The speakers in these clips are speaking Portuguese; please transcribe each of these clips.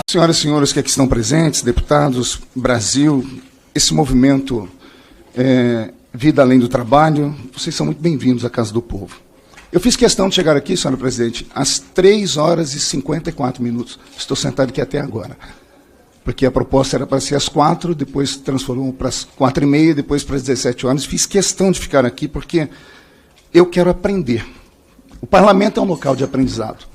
Senhoras e senhores que aqui estão presentes, deputados, Brasil, esse movimento Vida Além do Trabalho, vocês são muito bem-vindos à Casa do Povo. Eu fiz questão de chegar aqui, senhora presidente, às 3h54. Estou sentado aqui até agora. Porque a proposta era para ser às 4, depois transformou para as 4h30, depois para as 17 horas. Fiz questão de ficar aqui porque eu quero aprender. O parlamento é um local de aprendizado.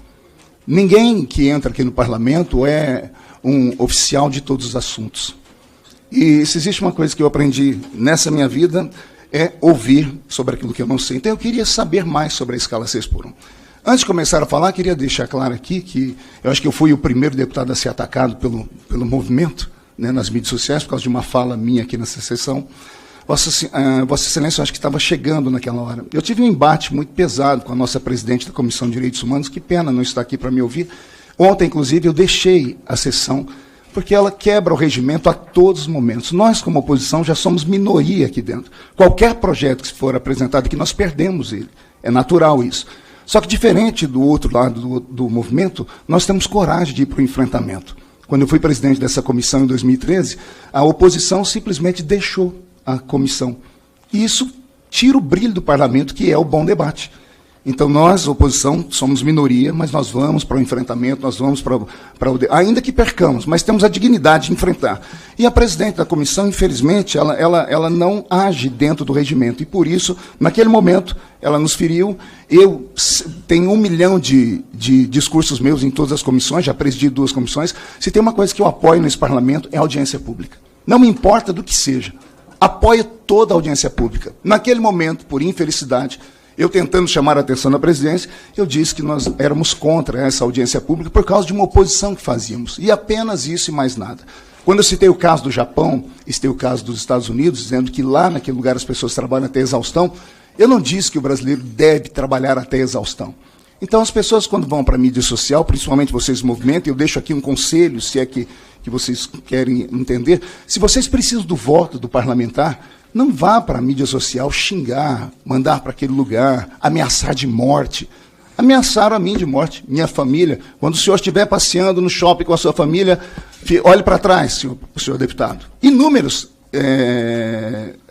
Ninguém que entra aqui no parlamento é um oficial de todos os assuntos. E se existe uma coisa que eu aprendi nessa minha vida, é ouvir sobre aquilo que eu não sei. Então eu queria saber mais sobre a escala 6x1. Antes de começar a falar, queria deixar claro aqui que eu acho que eu fui o primeiro deputado a ser atacado pelo movimento, né, nas mídias sociais, por causa de uma fala minha aqui nessa sessão. Vossa Excelência, eu acho que estava chegando naquela hora. Eu tive um embate muito pesado com a nossa presidente da Comissão de Direitos Humanos, que pena não estar aqui para me ouvir. Ontem, inclusive, eu deixei a sessão, porque ela quebra o regimento a todos os momentos. Nós, como oposição, já somos minoria aqui dentro. Qualquer projeto que for apresentado aqui, nós perdemos ele. É natural isso. Só que, diferente do outro lado do movimento, nós temos coragem de ir para o enfrentamento. Quando eu fui presidente dessa comissão em 2013, a oposição simplesmente deixou a comissão. E isso tira o brilho do parlamento, que é o bom debate. Então, nós, oposição, somos minoria, mas nós vamos para o enfrentamento, nós vamos para o... Ainda que percamos, mas temos a dignidade de enfrentar. E a presidente da comissão, infelizmente, ela não age dentro do regimento. E, por isso, naquele momento, ela nos feriu. Eu tenho 1 milhão de discursos meus em todas as comissões, já presidi 2 comissões. Se tem uma coisa que eu apoio nesse parlamento, é a audiência pública. Não me importa do que seja. Apoio toda a audiência pública. Naquele momento, por infelicidade, eu tentando chamar a atenção da presidência, eu disse que nós éramos contra essa audiência pública por causa de uma oposição que fazíamos. E apenas isso e mais nada. Quando eu citei o caso do Japão, citei o caso dos Estados Unidos, dizendo que lá naquele lugar as pessoas trabalham até exaustão, eu não disse que o brasileiro deve trabalhar até exaustão. Então, as pessoas, quando vão para a mídia social, principalmente vocês do movimento, eu deixo aqui um conselho, se é que vocês querem entender, se vocês precisam do voto do parlamentar, não vá para a mídia social xingar, mandar para aquele lugar, ameaçar de morte. Ameaçaram a mim de morte, minha família. Quando o senhor estiver passeando no shopping com a sua família, olhe para trás, senhor deputado. Inúmeros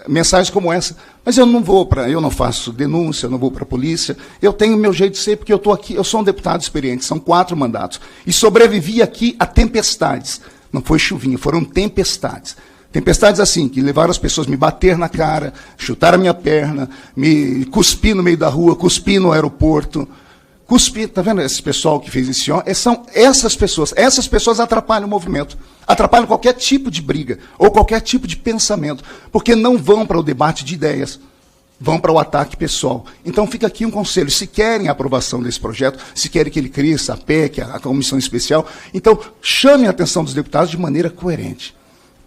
mensagens como essa. Mas eu não faço denúncia, eu não vou para a polícia. Eu tenho o meu jeito de ser, porque eu estou aqui, eu sou um deputado experiente, são 4 mandatos. E sobrevivi aqui a tempestades. Não foi chuvinha, foram tempestades. Tempestades assim, que levaram as pessoas a me bater na cara, chutar a minha perna, me cuspir no meio da rua, cuspir no aeroporto. Cuspir, tá vendo esse pessoal que fez isso? São essas pessoas atrapalham o movimento, atrapalham qualquer tipo de briga, ou qualquer tipo de pensamento, porque não vão para o debate de ideias, vão para o ataque pessoal. Então fica aqui um conselho, se querem a aprovação desse projeto, se querem que ele cresça, a PEC, a comissão especial, então chame a atenção dos deputados de maneira coerente.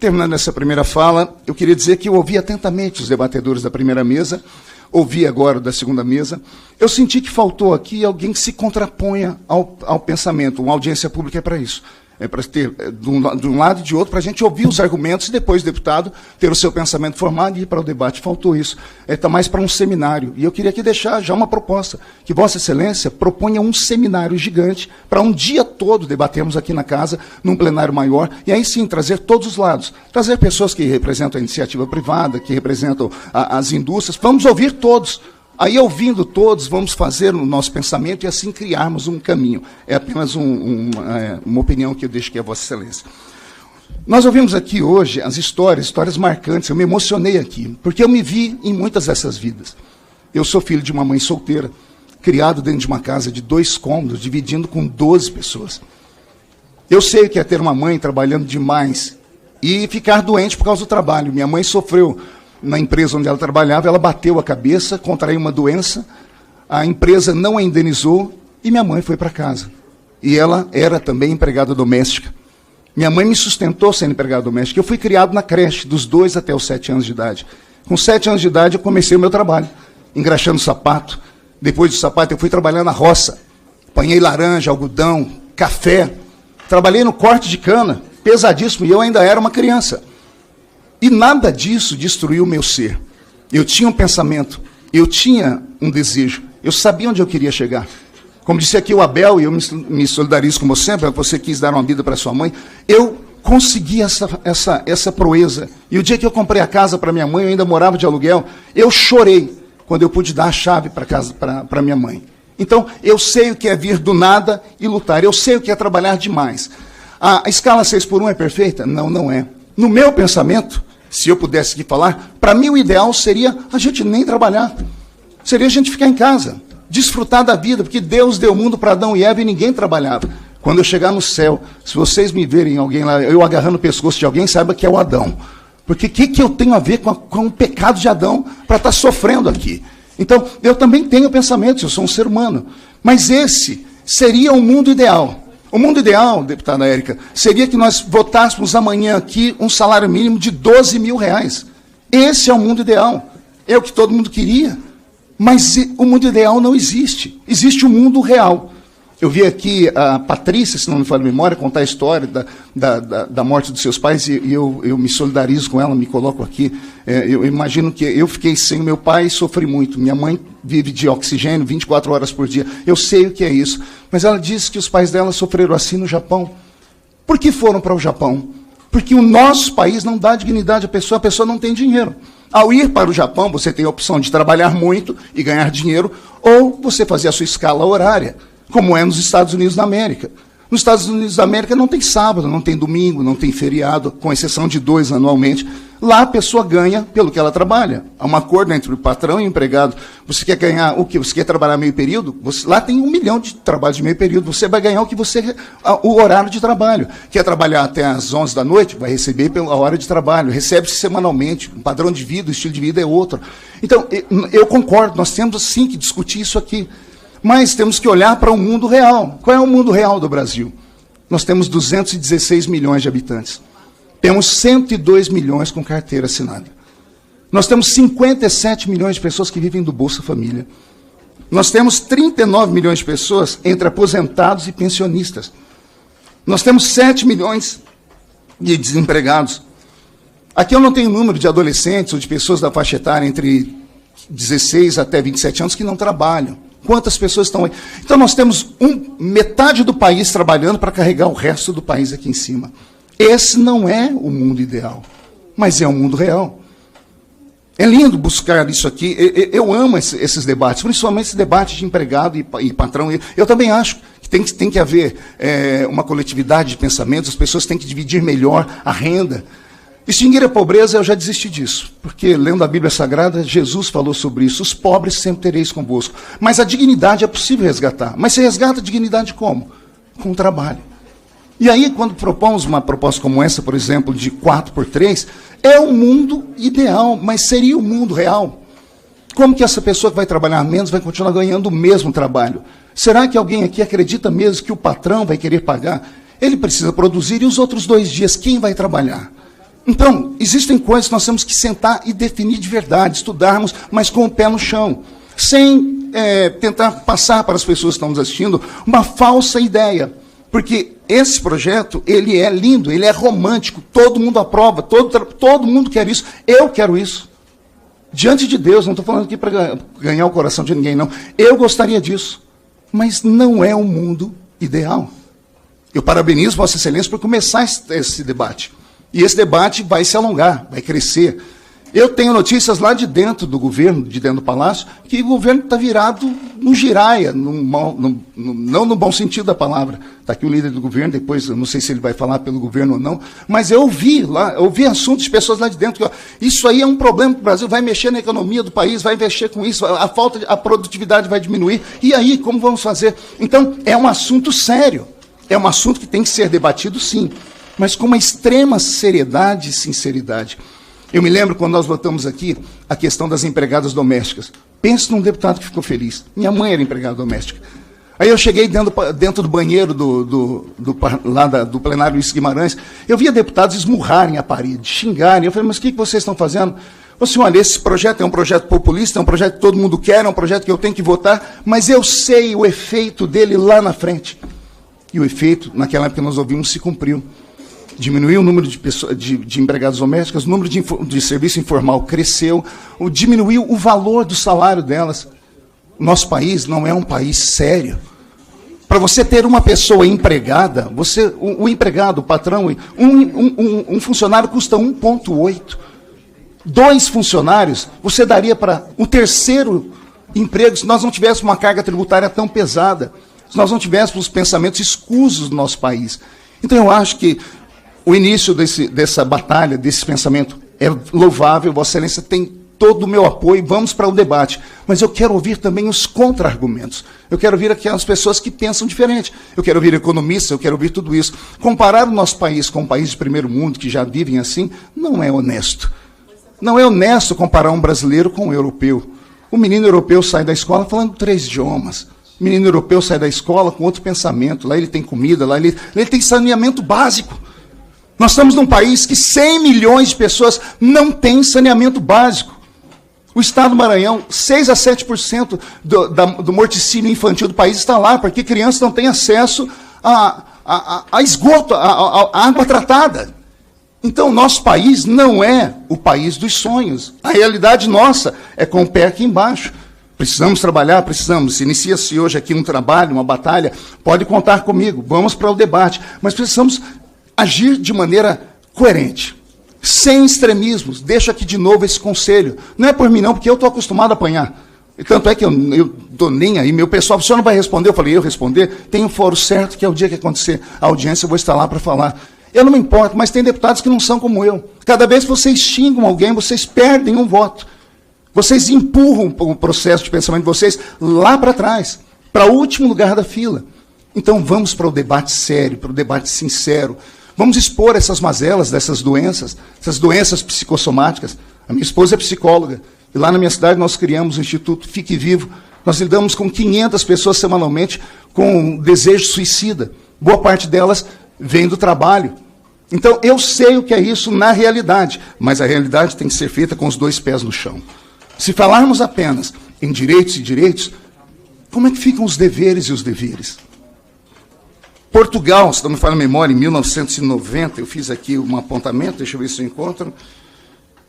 Terminando essa primeira fala, eu queria dizer que eu ouvi atentamente os debatedores da primeira mesa, ouvi agora da segunda mesa. Eu senti que faltou aqui alguém que se contraponha ao pensamento. Uma audiência pública é para isso. É para ter, de um lado e de outro, para a gente ouvir os argumentos e depois o deputado ter o seu pensamento formado e ir para o debate. Faltou isso. Está mais para um seminário. E eu queria aqui deixar já uma proposta, que Vossa Excelência proponha um seminário gigante para um dia todo debatermos aqui na casa, num plenário maior, e aí sim trazer todos os lados. Trazer pessoas que representam a iniciativa privada, que representam as indústrias. Vamos ouvir todos. Aí, ouvindo todos, vamos fazer o nosso pensamento e assim criarmos um caminho. É apenas uma opinião que eu deixo aqui a Vossa Excelência. Nós ouvimos aqui hoje as histórias marcantes. Eu me emocionei aqui, porque eu me vi em muitas dessas vidas. Eu sou filho de uma mãe solteira, criado dentro de uma casa de 2 cômodos, dividindo com 12 pessoas. Eu sei o que é ter uma mãe trabalhando demais e ficar doente por causa do trabalho. Minha mãe sofreu na empresa onde ela trabalhava, ela bateu a cabeça, contraiu uma doença, a empresa não a indenizou e minha mãe foi para casa. E ela era também empregada doméstica. Minha mãe me sustentou sendo empregada doméstica. Eu fui criado na creche, dos 2 até os 7 anos de idade. Com 7 anos de idade, eu comecei o meu trabalho, engraxando sapato. Depois do sapato, eu fui trabalhar na roça. Apanhei laranja, algodão, café. Trabalhei no corte de cana, pesadíssimo, e eu ainda era uma criança. E nada disso destruiu o meu ser. Eu tinha um pensamento, eu tinha um desejo, eu sabia onde eu queria chegar. Como disse aqui o Abel, e eu me solidarizo com você quis dar uma vida para sua mãe, eu consegui essa proeza. E o dia que eu comprei a casa para minha mãe, eu ainda morava de aluguel, eu chorei quando eu pude dar a chave para minha mãe. Então, eu sei o que é vir do nada e lutar, eu sei o que é trabalhar demais. A escala 6x1 é perfeita? Não, não é. No meu pensamento, se eu pudesse aqui falar, para mim o ideal seria a gente nem trabalhar. Seria a gente ficar em casa, desfrutar da vida, porque Deus deu o mundo para Adão e Eva e ninguém trabalhava. Quando eu chegar no céu, se vocês me verem alguém lá, eu agarrando o pescoço de alguém, saiba que é o Adão. Porque o que eu tenho a ver com o pecado de Adão para estar sofrendo aqui? Então, eu também tenho pensamentos, eu sou um ser humano. Mas esse seria o mundo ideal. O mundo ideal, deputada Érica, seria que nós votássemos amanhã aqui um salário mínimo de R$12 mil. Esse é o mundo ideal. É o que todo mundo queria. Mas o mundo ideal não existe. Existe o mundo real. Eu vi aqui a Patrícia, se não me falha a memória, contar a história da morte dos seus pais, e eu me solidarizo com ela, me coloco aqui. Eu imagino que eu fiquei sem meu pai e sofri muito. Minha mãe vive de oxigênio 24 horas por dia. Eu sei o que é isso. Mas ela disse que os pais dela sofreram assim no Japão. Por que foram para o Japão? Porque o nosso país não dá dignidade à pessoa, a pessoa não tem dinheiro. Ao ir para o Japão, você tem a opção de trabalhar muito e ganhar dinheiro, ou você fazer a sua escala horária, como é nos Estados Unidos da América. Nos Estados Unidos da América não tem sábado, não tem domingo, não tem feriado, com exceção de 2 anualmente. Lá a pessoa ganha pelo que ela trabalha. Há um acordo entre o patrão e o empregado. Você quer ganhar o quê? Você quer trabalhar meio período? Lá tem 1 milhão de trabalhos de meio período. Você vai ganhar o horário de trabalho. Quer trabalhar até às 11 da noite? Vai receber a hora de trabalho. Recebe-se semanalmente. Um padrão de vida, o estilo de vida é outro. Então, eu concordo, nós temos sim que discutir isso aqui. Mas temos que olhar para o mundo real. Qual é o mundo real do Brasil? Nós temos 216 milhões de habitantes. Temos 102 milhões com carteira assinada. Nós temos 57 milhões de pessoas que vivem do Bolsa Família. Nós temos 39 milhões de pessoas entre aposentados e pensionistas. Nós temos 7 milhões de desempregados. Aqui eu não tenho número de adolescentes ou de pessoas da faixa etária entre 16 até 27 anos que não trabalham. Quantas pessoas estão aí? Então nós temos metade do país trabalhando para carregar o resto do país aqui em cima. Esse não é o mundo ideal, mas é o mundo real. É lindo buscar isso aqui. Eu amo esses debates, principalmente esse debate de empregado e patrão. Eu também acho que tem que haver uma coletividade de pensamentos, as pessoas têm que dividir melhor a renda. Extinguir a pobreza, eu já desisti disso, porque, lendo a Bíblia Sagrada, Jesus falou sobre isso. Os pobres sempre tereis convosco. Mas a dignidade é possível resgatar. Mas se resgata a dignidade como? Com o trabalho. E aí, quando propomos uma proposta como essa, por exemplo, de 4x3, é o mundo ideal, mas seria o mundo real. Como que essa pessoa que vai trabalhar menos vai continuar ganhando o mesmo trabalho? Será que alguém aqui acredita mesmo que o patrão vai querer pagar? Ele precisa produzir, e os outros 2 dias, quem vai trabalhar? Então, existem coisas que nós temos que sentar e definir de verdade, estudarmos, mas com o pé no chão, sem tentar passar para as pessoas que estão nos assistindo uma falsa ideia. Porque esse projeto, ele é lindo, ele é romântico, todo mundo aprova, todo mundo quer isso, eu quero isso. Diante de Deus, não estou falando aqui para ganhar o coração de ninguém, não. Eu gostaria disso, mas não é o mundo ideal. Eu parabenizo Vossa Excelência por começar esse debate. E esse debate vai se alongar, vai crescer. Eu tenho notícias lá de dentro do governo, de dentro do Palácio, que o governo está virado no giraia, não no bom sentido da palavra. Está aqui o líder do governo, depois eu não sei se ele vai falar pelo governo ou não, mas eu ouvi assuntos de pessoas lá de dentro, que isso aí é um problema para o Brasil, vai mexer na economia do país, vai mexer com isso, a produtividade vai diminuir, e aí, como vamos fazer? Então, é um assunto sério, é um assunto que tem que ser debatido, sim, mas com uma extrema seriedade e sinceridade. Eu me lembro quando nós votamos aqui a questão das empregadas domésticas. Pense num deputado que ficou feliz. Minha mãe era empregada doméstica. Aí eu cheguei dentro do banheiro do plenário Luiz Guimarães, eu via deputados esmurrarem a parede, xingarem. Eu falei, mas o que vocês estão fazendo? Eu disse, olha, esse projeto é um projeto populista, é um projeto que todo mundo quer, é um projeto que eu tenho que votar, mas eu sei o efeito dele lá na frente. E o efeito, naquela época que nós ouvimos, se cumpriu. Diminuiu o número de empregadas domésticas, o número de serviço informal cresceu, diminuiu o valor do salário delas. Nosso país não é um país sério. Para você ter uma pessoa empregada, o empregado, o patrão, um funcionário custa 1,8. 2 funcionários, você daria para o terceiro emprego, se nós não tivéssemos uma carga tributária tão pesada, se nós não tivéssemos os pensamentos escusos do nosso país. Então, eu acho que o início dessa batalha, desse pensamento, é louvável, Vossa Excelência tem todo o meu apoio, vamos para o debate. Mas eu quero ouvir também os contra-argumentos. Eu quero ouvir aquelas pessoas que pensam diferente. Eu quero ouvir economistas, eu quero ouvir tudo isso. Comparar o nosso país com um país de primeiro mundo, que já vivem assim, não é honesto. Não é honesto comparar um brasileiro com um europeu. O menino europeu sai da escola falando 3 idiomas. O menino europeu sai da escola com outro pensamento. Lá ele tem comida, lá ele tem saneamento básico. Nós estamos num país que 100 milhões de pessoas não têm saneamento básico. O Estado do Maranhão, 6 a 7% do morticínio infantil do país está lá, porque crianças não têm acesso a esgoto, a água tratada. Então, nosso país não é o país dos sonhos. A realidade nossa é com o pé aqui embaixo. Precisamos trabalhar, precisamos. Inicia-se hoje aqui um trabalho, uma batalha, pode contar comigo, vamos para o debate. Mas precisamos agir de maneira coerente, sem extremismos. Deixo aqui de novo esse conselho. Não é por mim não, porque eu estou acostumado a apanhar. E tanto é que eu estou nem aí. Meu pessoal, o senhor não vai responder? Eu falei, eu responder? Tem um fórum certo, que é o dia que acontecer a audiência, eu vou estar lá para falar. Eu não me importo, mas tem deputados que não são como eu. Cada vez que vocês xingam alguém, vocês perdem um voto. Vocês empurram o processo de pensamento de vocês lá para trás, para o último lugar da fila. Então vamos para o debate sério, para o debate sincero. Vamos expor essas mazelas dessas doenças, essas doenças psicossomáticas. A minha esposa é psicóloga, e lá na minha cidade nós criamos o Instituto Fique Vivo. Nós lidamos com 500 pessoas semanalmente com desejo suicida. Boa parte delas vem do trabalho. Então, eu sei o que é isso na realidade, mas a realidade tem que ser feita com os 2 pés no chão. Se falarmos apenas em direitos e direitos, como é que ficam os deveres e os deveres? Portugal, se não me falha a memória, em 1990, eu fiz aqui um apontamento, deixa eu ver se eu encontro.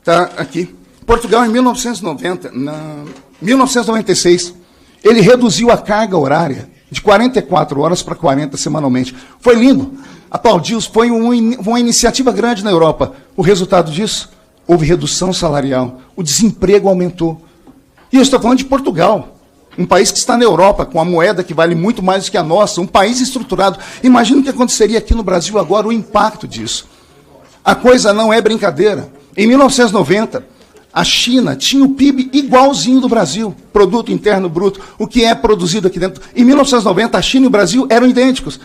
Está aqui. Portugal, em 1996, ele reduziu a carga horária de 44 horas para 40 semanalmente. Foi lindo. Aplaudiu-se, foi uma iniciativa grande na Europa. O resultado disso? Houve redução salarial. O desemprego aumentou. E eu estou falando de Portugal, um país que está na Europa, com a moeda que vale muito mais do que a nossa, um país estruturado. Imagina o que aconteceria aqui no Brasil agora, o impacto disso. A coisa não é brincadeira. Em 1990, a China tinha o PIB igualzinho do Brasil, Produto Interno Bruto, o que é produzido aqui dentro. Em 1990, a China e o Brasil eram idênticos.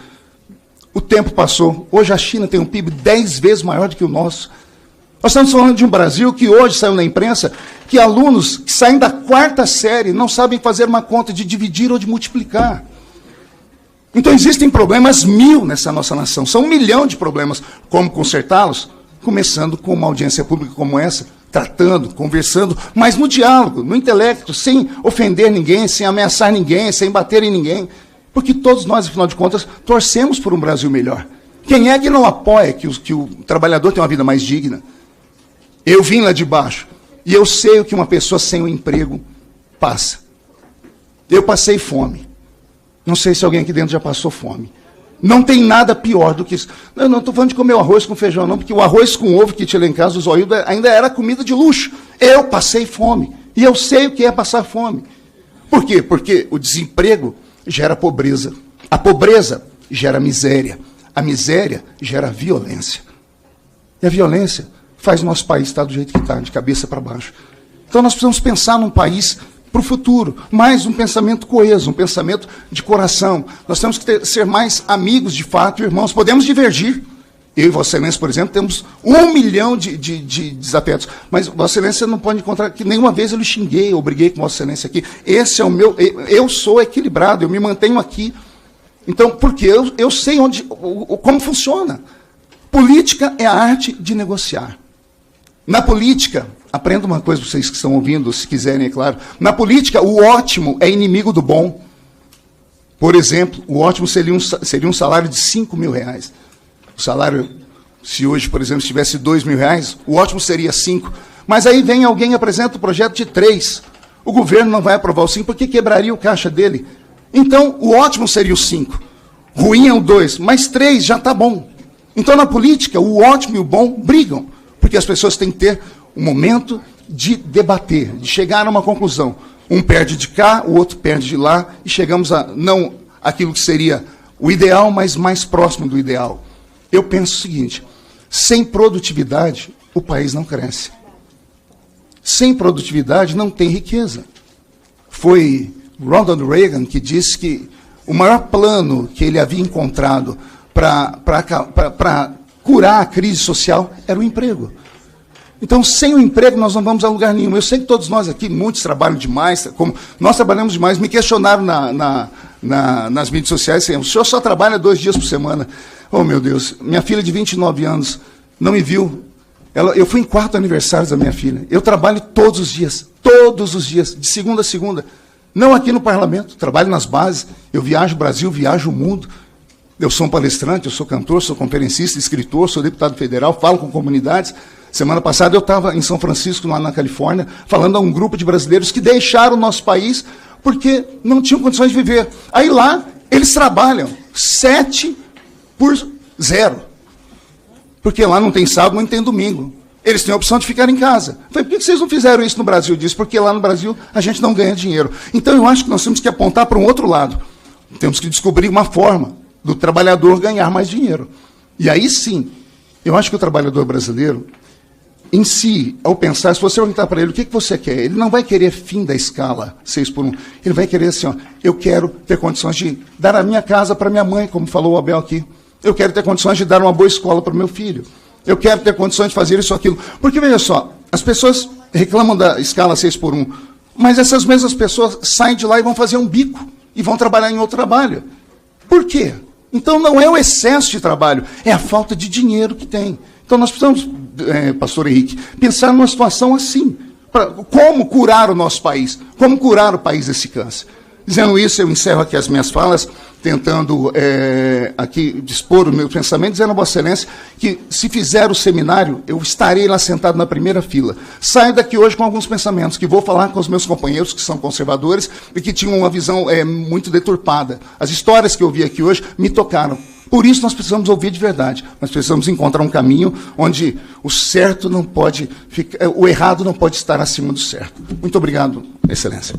O tempo passou. Hoje a China tem um PIB 10 vezes maior do que o nosso. Nós estamos falando de um Brasil que hoje saiu na imprensa que alunos que saem da 4ª série não sabem fazer uma conta de dividir ou de multiplicar. Então existem problemas 1000 nessa nossa nação. São 1 milhão de problemas. Como consertá-los? Começando com uma audiência pública como essa, tratando, conversando, mas no diálogo, no intelecto, sem ofender ninguém, sem ameaçar ninguém, sem bater em ninguém. Porque todos nós, afinal de contas, torcemos por um Brasil melhor. Quem é que não apoia que o trabalhador tenha uma vida mais digna? Eu vim lá de baixo, e eu sei o que uma pessoa sem um emprego passa. Eu passei fome. Não sei se alguém aqui dentro já passou fome. Não tem nada pior do que isso. Eu não estou falando de comer o arroz com feijão, não, porque o arroz com ovo que tinha lá em casa do Zóio ainda era comida de luxo. Eu passei fome, e eu sei o que é passar fome. Por quê? Porque o desemprego gera pobreza. A pobreza gera miséria. A miséria gera violência. E a violência faz o nosso país estar do jeito que está, de cabeça para baixo. Então nós precisamos pensar num país para o futuro, mais um pensamento coeso, um pensamento de coração. Nós temos que ser mais amigos de fato, irmãos. Podemos divergir. Eu e Vossa Excelência, por exemplo, temos 1 milhão de desafetos. Mas Vossa Excelência não pode encontrar que nenhuma vez eu lhe xinguei, eu briguei com Vossa Excelência aqui. Esse é o meu. Eu sou equilibrado, eu me mantenho aqui. Então, porque eu sei como funciona. Política é a arte de negociar. Na política, aprenda uma coisa, vocês que estão ouvindo, se quiserem, é claro. Na política, o ótimo é inimigo do bom. Por exemplo, o ótimo seria um salário de 5 mil reais. O salário, se hoje, por exemplo, tivesse 2 mil reais, o ótimo seria 5. Mas aí vem alguém e apresenta o projeto de 3. O governo não vai aprovar o 5 porque quebraria o caixa dele. Então, o ótimo seria o 5. Ruim é o 2, mas 3 já está bom. Então, na política, o ótimo e o bom brigam, porque as pessoas têm que ter um momento de debater, de chegar a uma conclusão. Um perde de cá, o outro perde de lá, e chegamos a não aquilo que seria o ideal, mas mais próximo do ideal. Eu penso o seguinte, sem produtividade, o país não cresce. Sem produtividade, não tem riqueza. Foi Ronald Reagan que disse que o maior plano que ele havia encontrado para curar a crise social era o emprego. Então, sem o emprego, nós não vamos a lugar nenhum. Eu sei que todos nós aqui, muitos trabalham demais, como nós trabalhamos demais. Me questionaram nas mídias sociais, o senhor só trabalha 2 dias por semana. Oh, meu Deus, minha filha de 29 anos não me viu. Eu fui em 4 aniversários da minha filha. Eu trabalho todos os dias, de segunda a segunda. Não aqui no parlamento, trabalho nas bases. Eu viajo o Brasil, viajo o mundo. Eu sou um palestrante, eu sou cantor, sou conferencista, escritor, sou deputado federal, falo com comunidades. Semana passada eu estava em São Francisco, lá na Califórnia, falando a um grupo de brasileiros que deixaram o nosso país porque não tinham condições de viver. Aí lá, eles trabalham 7 por 0. Porque lá não tem sábado, não tem domingo. Eles têm a opção de ficar em casa. Eu falei, por que vocês não fizeram isso no Brasil? Eu disse, porque lá no Brasil a gente não ganha dinheiro. Então eu acho que nós temos que apontar para um outro lado. Temos que descobrir uma forma do trabalhador ganhar mais dinheiro. E aí sim, eu acho que o trabalhador brasileiro, em si, ao pensar, se você perguntar para ele o que você quer, ele não vai querer fim da escala 6 por 1. Ele vai querer assim, ó, eu quero ter condições de dar a minha casa para minha mãe, como falou o Abel aqui. Eu quero ter condições de dar uma boa escola para o meu filho. Eu quero ter condições de fazer isso ou aquilo. Porque, veja só, as pessoas reclamam da escala 6 por 1, mas essas mesmas pessoas saem de lá e vão fazer um bico, e vão trabalhar em outro trabalho. Por quê? Então não é o excesso de trabalho, é a falta de dinheiro que tem. Então nós precisamos, pastor Henrique, pensar numa situação assim. Como curar o nosso país? Como curar o país desse câncer? Dizendo isso, eu encerro aqui as minhas falas, tentando aqui dispor o meu pensamento, dizendo a Vossa Excelência que, se fizer o seminário, eu estarei lá sentado na primeira fila. Saio daqui hoje com alguns pensamentos, que vou falar com os meus companheiros, que são conservadores, e que tinham uma visão muito deturpada. As histórias que eu vi aqui hoje me tocaram. Por isso nós precisamos ouvir de verdade. Nós precisamos encontrar um caminho onde o certo não pode ficar, o errado não pode estar acima do certo. Muito obrigado, Excelência.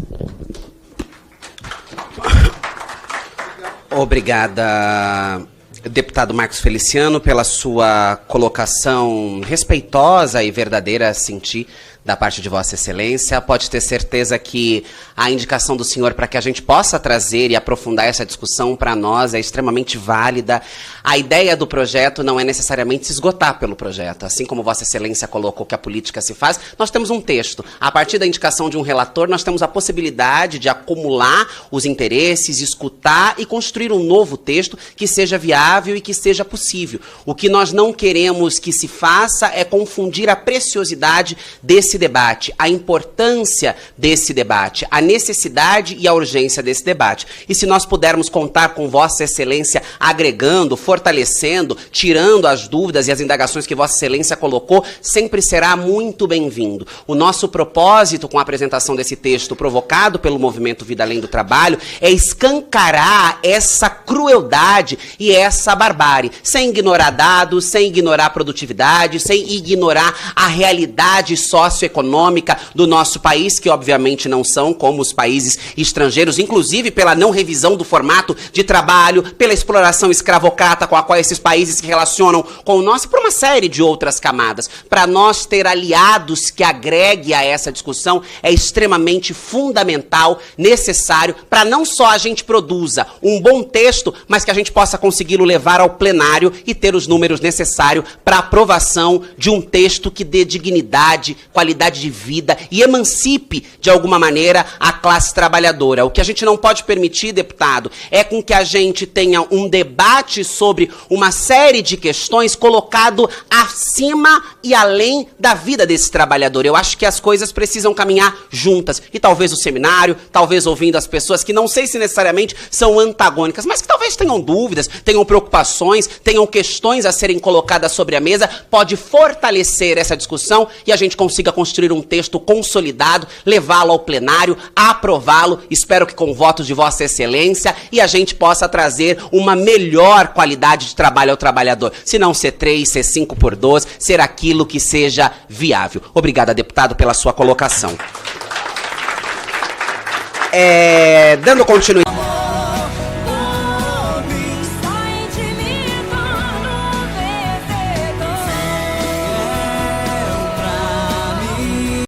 Obrigada, deputado Marcos Feliciano, pela sua colocação respeitosa e verdadeira, senti, da parte de Vossa Excelência. Pode ter certeza que a indicação do senhor para que a gente possa trazer e aprofundar essa discussão para nós é extremamente válida. A ideia do projeto não é necessariamente se esgotar pelo projeto. Assim como Vossa Excelência colocou que a política se faz, nós temos um texto. A partir da indicação de um relator, nós temos a possibilidade de acumular os interesses, escutar e construir um novo texto que seja viável e que seja possível. O que nós não queremos que se faça é confundir a preciosidade desse debate, a importância desse debate, a necessidade e a urgência desse debate. E se nós pudermos contar com Vossa Excelência agregando, fortalecendo, tirando as dúvidas e as indagações que Vossa Excelência colocou, sempre será muito bem-vindo. O nosso propósito com a apresentação desse texto provocado pelo movimento Vida Além do Trabalho é escancarar essa crueldade e essa barbárie, sem ignorar dados, sem ignorar produtividade, sem ignorar a realidade socioeconômica do nosso país, que obviamente não são como os países estrangeiros, inclusive pela não revisão do formato de trabalho, pela exploração escravocrata com a qual esses países se relacionam com o nosso, por uma série de outras camadas. Para nós ter aliados que agregue a essa discussão é extremamente fundamental, necessário, para não só a gente produza um bom texto, mas que a gente possa consegui-lo levar ao plenário e ter os números necessários para aprovação de um texto que dê dignidade, qualidade de vida e emancipe, de alguma maneira, a classe trabalhadora. O que a gente não pode permitir, deputado, é com que a gente tenha um debate sobre uma série de questões colocado acima e além da vida desse trabalhador. Eu acho que as coisas precisam caminhar juntas. E talvez o seminário, talvez ouvindo as pessoas que não sei se necessariamente são antagônicas, mas que talvez tenham dúvidas, tenham preocupações, tenham questões a serem colocadas sobre a mesa, pode fortalecer essa discussão e a gente consiga construir um texto consolidado, levá-lo ao plenário, aprová-lo, espero que com votos de Vossa Excelência, e a gente possa trazer uma melhor qualidade de trabalho ao trabalhador. Se não ser 3, ser 5 por 12, ser aquilo que seja viável. Obrigada, deputado, pela sua colocação. Dando continuidade...